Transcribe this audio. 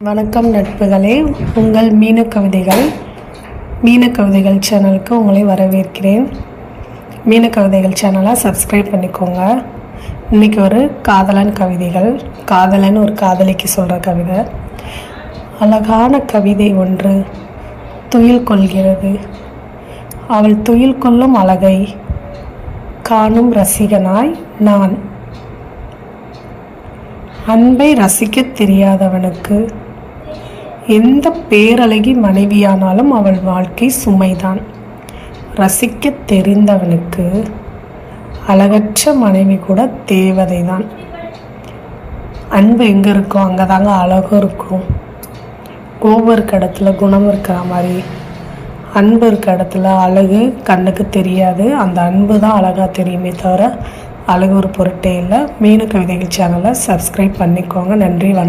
வணக்கம் நட்புகளே, உங்கள் மீன கவிதைகள் சேனலுக்கு உங்களை வரவேற்கிறேன். மீன கவிதைகள் சேனலை சப்ஸ்கிரைப் பண்ணிக்கோங்க. இன்றைக்கி ஒரு காதலன் கவிதைகள். காதலன் ஒரு காதலிக்கு சொல்கிற கவிதை. அழகான கவிதை ஒன்று துயில் கொள்கிறது. அவள் துயில் கொள்ளும் அழகை காணும் ரசிகனாய் நான். அன்பை ரசிக்க தெரியாதவனுக்கு எந்த பேரழகி மனைவியானாலும் அவள் வாழ்க்கை சுமைதான். ரசிக்க தெரிந்தவனுக்கு அழகற்ற மனைவி கூட தேவதைதான். அன்பு எங்கே இருக்கோ அங்கே தாங்க அழகும் இருக்கும். கோபம் இருக்க இடத்துல குணம் இருக்கிற மாதிரி அன்பு இருக்க இடத்துல அழகு கண்ணுக்கு தெரியாது. அந்த அன்பு தான் அழகாக தெரியுமே தவிர அழகு ஒரு பொருட்டே இல்லை. மீன கவிதைகள் சேனலை சப்ஸ்கிரைப் பண்ணிக்கோங்க. நன்றி, வணக்கம்.